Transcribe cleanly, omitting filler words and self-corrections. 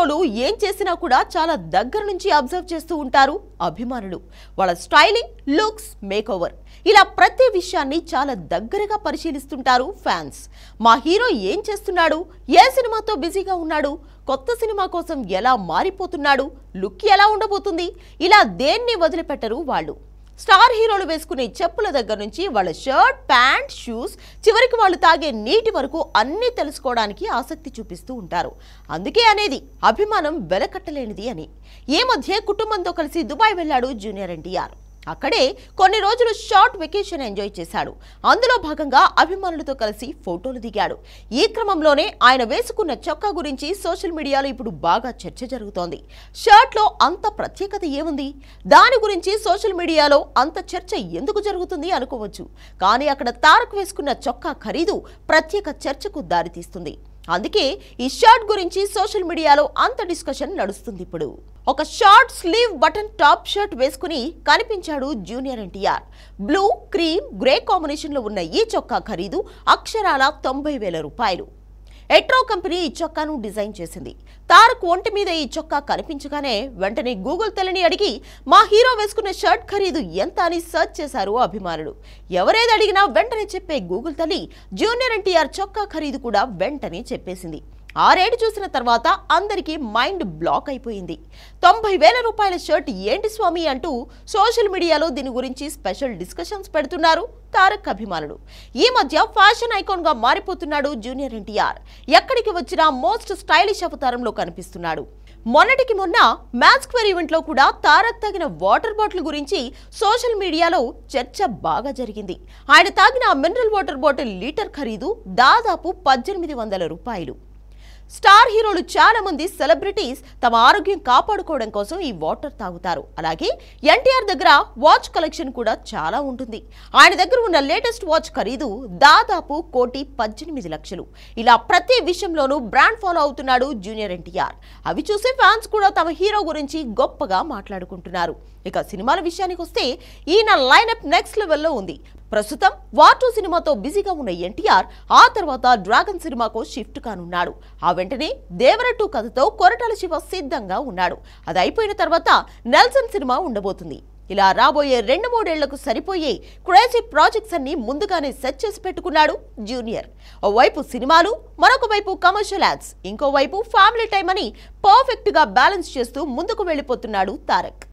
హీరోలు ఏం చేసినా కూడా చాలా దగ్గర నుంచి అబ్జర్వ్ చేస్తూ ఉంటారు అభిమానులు. వాళ్ళ స్టైలింగ్, లుక్స్, మేకోవర్ ఇలా ప్రతి విషయాన్ని చాలా దగ్గరగా పరిశీలిస్తుంటారు ఫ్యాన్స్. మా హీరో ఏం చేస్తున్నాడు, ఏ సినిమాతో బిజీగా ఉన్నాడు, కొత్త సినిమా కోసం ఎలా మారిపోతున్నాడు, లుక్ ఎలా ఉండబోతుంది, ఇలా దేన్ని వదిలిపెట్టరు వాళ్ళు. స్టార్ హీరోలు వేసుకునే చెప్పుల దగ్గర నుంచి వాళ్ళ షర్ట్, ప్యాంట్, షూస్, చివరికి వాళ్ళు తాగే నీటి వరకు అన్నీ తెలుసుకోవడానికి ఆసక్తి చూపిస్తూ ఉంటారు. అందుకే అనేది అభిమానం వెలకట్టలేనిది అని. ఈ మధ్య కుటుంబంతో కలిసి దుబాయ్ వెళ్లాడు జూనియర్ ఎన్టీఆర్. అక్కడే కొన్ని రోజులు షార్ట్ వెకేషన్ ఎంజాయ్ చేశాడు. అందులో భాగంగా అభిమానులతో కలిసి ఫోటోలు దిగాడు. ఈ క్రమంలోనే ఆయన వేసుకున్న చొక్కా గురించి సోషల్ మీడియాలో ఇప్పుడు బాగా చర్చ జరుగుతోంది. షర్ట్ లో అంత ప్రత్యేకత ఏముంది, దాని గురించి సోషల్ మీడియాలో అంత చర్చ ఎందుకు జరుగుతుంది అనుకోవచ్చు. కానీ అక్కడ తారక్ వేసుకున్న చొక్కా ఖరీదు ప్రత్యేక చర్చకు దారితీస్తుంది. అందుకే ఈ షర్ట్ గురించి సోషల్ మీడియాలో అంత డిస్కషన్ నడుస్తుంది. ఇప్పుడు ఒక short slew button top shirt వేసుకుని కనిపించాడు junior NTR. Blue, cream, grey combination లో ఉన్న ఈ చొక్కా ఖరీదు అక్షరాల 90,000 రూపాయలు. ఎట్రో కంపెనీ ఈ చొక్కాను డిజైన్ చేసింది. తారక్ ఒంటి మీద ఈ చొక్కా కనిపించగానే వెంటనే గూగుల్ తల్లిని అడిగి మా హీరో వేసుకున్న షర్ట్ ఖరీదు ఎంత అని సెర్చ్ చేశారు అభిమానులు. ఎవరేది అడిగినా వెంటనే చెప్పే గూగుల్ తల్లి జూనియర్ ఎన్టీఆర్ చొక్కా ఖరీదు కూడా వెంటనే చెప్పేసింది. ఆ రేటు చూసిన తర్వాత అందరికీ మైండ్ బ్లాక్ అయిపోయింది. 90,000 రూపాయల షర్ట్ ఏంటి స్వామి అంటూ సోషల్ మీడియాలో దీని గురించి స్పెషల్ డిస్కషన్స్ పెడుతున్నారు తారక్ అభిమానులు. ఈ మధ్య ఫ్యాషన్ ఐకాన్ గా మారిపోతున్నాడు జూనియర్ ఎన్టీఆర్. ఎక్కడికి వచ్చినా మోస్ట్ స్టైలిష్ అవతారంలో కనిపిస్తున్నాడు. మొన్నటికి మొన్న మ్యాచ్ స్క్వేర్ ఈవెంట్ లో కూడా తారక్ తాగిన వాటర్ బాటిల్ గురించి సోషల్ మీడియాలో చర్చ బాగా జరిగింది. ఆయన తాగిన మినరల్ వాటర్ బాటిల్ లీటర్ ఖరీదు దాదాపు 1800 రూపాయలు. స్టార్ హీరోలు చాలా మంది సెలబ్రిటీస్ తమ ఆరోగ్యం కాపాడుకోవడం కోసం ఈ వాటర్ తాగుతారు. అలాగే ఎన్టీఆర్ దగ్గర వాచ్ కలెక్షన్ కూడా చాలా ఉంటుంది. ఆయన దగ్గర ఉన్న లేటెస్ట్ వాచ్ ఖరీదు దాదాపు 1,18,00,000. ఇలా ప్రతి విషయంలోనూ బ్రాండ్ ఫాలో అవుతున్నాడు జూనియర్ ఎన్టీఆర్. అవి చూసి ఫ్యాన్స్ కూడా తమ హీరో గురించి గొప్పగా మాట్లాడుకుంటున్నారు. ఇక సినిమాల విషయానికి వస్తే ఈయన లైనప్ నెక్స్ట్ లెవెల్లో ఉంది. ప్రస్తుతం వార్ 2 సినిమాతో బిజీగా ఉన్న ఎన్టీఆర్ ఆ తర్వాత డ్రాగన్ సినిమాకు షిఫ్ట్ కానున్నాడు. ఆ వెంటనే దేవర 2 కథతో కొరటాల శివ సిద్ధంగా ఉన్నాడు. అది అయిపోయిన తర్వాత నెల్సన్ సినిమా ఉండబోతుంది. ఇలా రాబోయే 2-3 ఏళ్లకు సరిపోయే క్రేజీ ప్రాజెక్ట్స్ అన్ని ముందుగానే సెట్ చేసి పెట్టుకున్నాడు జూనియర్. ఓవైపు సినిమాలు, మరొక వైపు కమర్షియల్ యాడ్స్, ఇంకోవైపు ఫ్యామిలీ టైం అని పర్ఫెక్ట్ గా బ్యాలెన్స్ చేస్తూ ముందుకు వెళ్లిపోతున్నాడు తారక్.